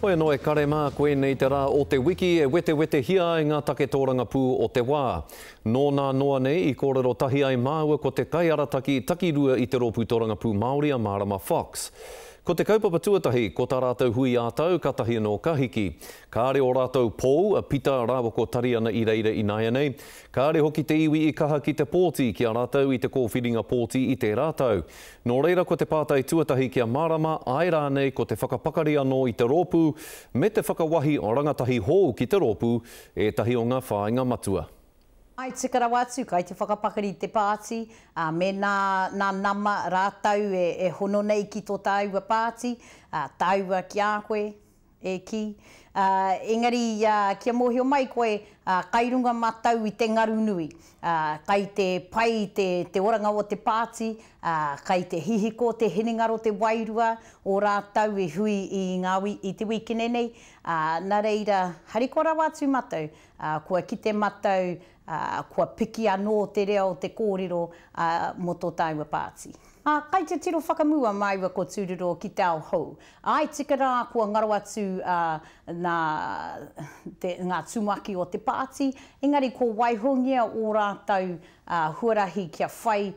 Oe no e kare mā koe nei te rā o te wiki e wete hia i ngā take tōranga pū o te wā. Nō nā noa nei I kōrero tahi ai māua ko te kaiarataki takirua I te rōpū tōranga pū Māori a Marama Fox. Ko te kaupapa tuatahi, ko tā rātou hui ātau katahi anō kahiki. Kāre o rātou pōu, a pita rāwa ko tari ana I reira I nāia nei. Kāre hoki te iwi I kaha ki te pōti ki a rātou I te kōwhiringa pōti I te rātou. Nō reira ko te pātai tuatahi ki a Marama, ai rānei ko te whakapakari anō I te rōpū, me te whakawahi o rangatahi hou ki te rōpū, e tahi o ngā whāinga matua. Ai tika rawa atu, kai te whakapakari te pāti, me nā nama rātau e hono nei ki tō tāua pāti, tāua ki a koe e ki. Engari, kia mōhio mai koe, kairunga matau I te ngaru nui. Kai te pai te oranga o te pāti, kai te hihiko, te hinengaro, te wairua, o rātau e hui I te wikine nei. Nā reira, hariko rawa atu matau, kua ki te matau, kua piki anō te rea o te kōrero mo tō tāua pāti. Kai te tiro whakamua maiwa ko tūrero ki te ao hou. Ai tika rā kua ngaro atu ngā tūmaki o te pāti, engari ko waihongia o rātau huarahi kia whai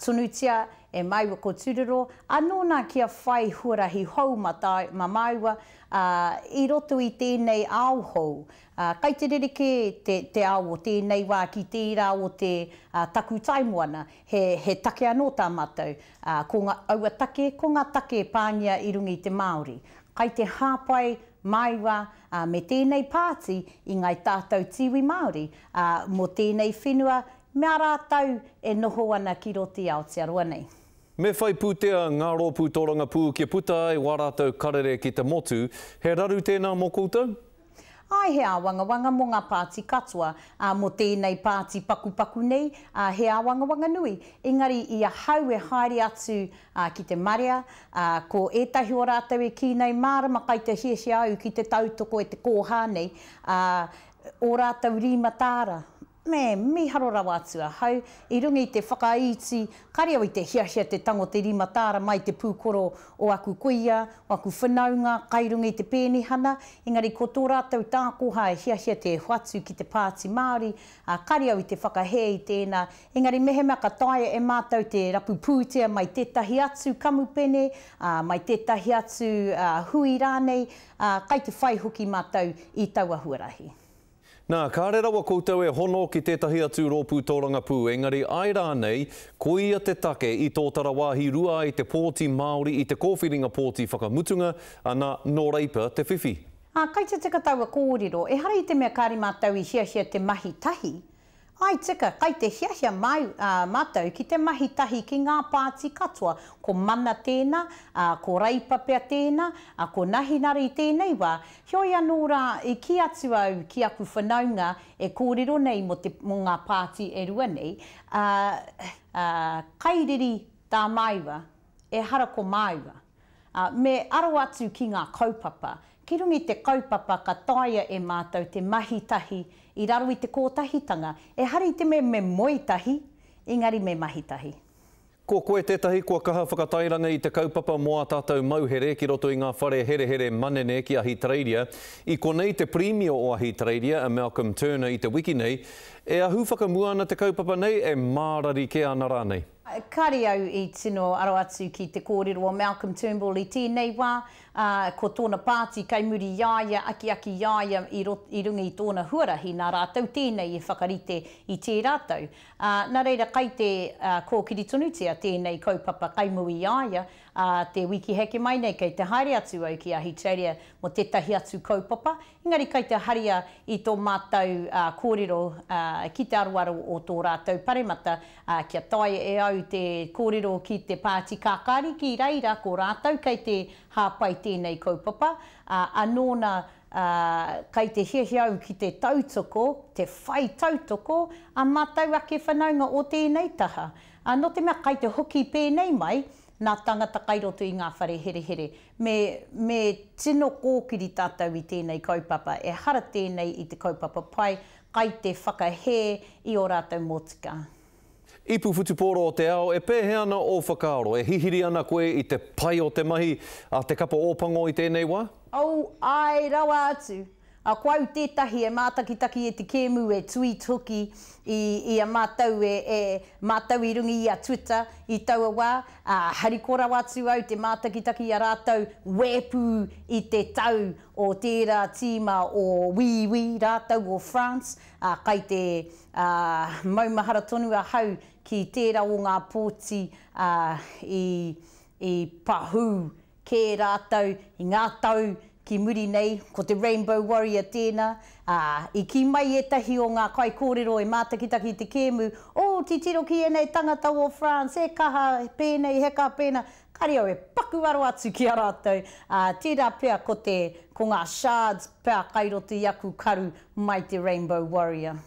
tunutia e maiwa ko tūrero, anō nā kia whai huarahi hou ma maiwa I roto I tēnei ao hou. Kai te rereke te ao o tēnei wā ki tērā o te taku taimoana, he take anō tā mātou. Ko ngā aua take, ko ngā take pāngia I rungi te Māori. Kai te hāpai maiwa me tēnei pāti I ngai tātou tiwi Māori, mo tēnei whenua, mea rātau e noho ana ki roti Aotearoa nei. Me whai pūtea ngā rōpū tōranga pū kia puta ai wā rātou karere ki te motu, he raru tēnā mō koutou? Ai he awangawanga mo ngā pāti katoa, mo tēnei pāti paku nei, he awangawanga nui. Engari I hau e haere atu ki te marea, ko ētahi o rātou e ki nei Marama kai te hiehia au ki te tautoko e te kōhā nei, o rātou rīmatāra. Me haro rawa atu hau, I rungi te whakaiti, kare au I te hiahia te tango te rimatāra mai te pūkoro o aku kuia, o aku whanaunga, kai rungi te pēnihana, engari ko tō rātou tākoha e hiahia te huatu ki te pāti Māori, kare au I te whakahe I tēnā, engari mehe maka taia e mātou te rapu pūtea mai tētahi atu kamupene, mai tētahi atu hui rānei, kai te whai hoki mātou I taua huarahi. Nā, kāre rawa koutou e hono ki tētahi atu rōpū tōranga pū, engari ai rānei, ko ia te take I tō tarawāhi rua I te pōti Māori I te kōwhiringa pōti whakamutunga, ana nō reipa te whiwhi. Kai te tika taua kōrero, e hara I te mea kāre mātou I hiahia te mahi tahi. Ai tika, kai te hiahia mātou ki te mahi tahi ki ngā pāti katoa, ko mana tēnā, ko reipa pia tēnā, ko nahinari tēnei wā, hioi anō rā I ki atu au ki aku whanaunga e kōrero nei mo ngā pāti e rua nei, kairiri tā maiwa, e hara ko maiwa, me aro atu ki ngā kaupapa, ki rungi te kaupapa ka taia e mātou te mahi tahi, I raro I te kōtahitanga, e hari te me moitahi, engari me mahitahi. Ko koe tētahi kua kaha whakatairanga I te kaupapa mo a tātou mauhere ki roto I ngā whare here manene ki Ahitereiria. I konei te premio o Ahitereiria, a Malcolm Turner I te wiki nei, e ahu whakamua ana te kaupapa nei e mārari ke ana rānei. Kare au I tino aro atu ki te kōrero o Malcolm Turnbull I tēnei wā, ko tōna pāti kai muri iaia, aki iaia I rungi I tōna huarahi, nā rātou tēnei e whakarite I tē rātou. Nā reira kai te kōkiri tunutia tēnei kaupapa kai mui iaia, te wiki heke mai nei kei te haere atu au ki Ahitereiria mo tētahi atu kaupapa, engari kai te haria I tō mātou kōrero ki te aruaro o tō rātou paremata, kia taia e au te kōrero ki te pāti kākari ki reira ko rātou kei te hāpai tēnei kaupapa, anōna kai te hiahia au ki te tautoko, te whai tautoko, a mātou ake whanaunga o tēnei taha. No te mea kai te hoki pēnei mai, nā tangata kai roto I ngā whare here. Me tino kōkiri tātou I tēnei kaupapa, e hara tēnei I te kaupapa pai, kai te whakahe I o rātou motika. I puwhutupōro o te ao, e pēhe ana o whakaaro, e hihiri ana koe i te pai o te mahi a te kapa ōpango i tēnei wā? Ai, rawa atu. A koau tētahi e mātakitaki e te kēmu e tweet hoki i a mātau mātau i rungi i a Twitter i taua wā. Harikora watu au te mātakitaki a rātau wepu i te tau o tērā tīma o Wii rātau o France. Kai te maumahara tonu a hau ki tērā o ngā pōti i pahu kē rātau i ngā tau ki muri nei, ko te Rainbow Warrior tēnā. I ki mai etahi o ngā kai kōrero e mātakitaki te kēmu, ti tiro ki enei tangata o France, e kaha pēnei, heka pēnā. Kario e paku aro atu ki a rātou. Tērā pēr ko ngā shards pēr kairoto i aku karu mai te Rainbow Warrior.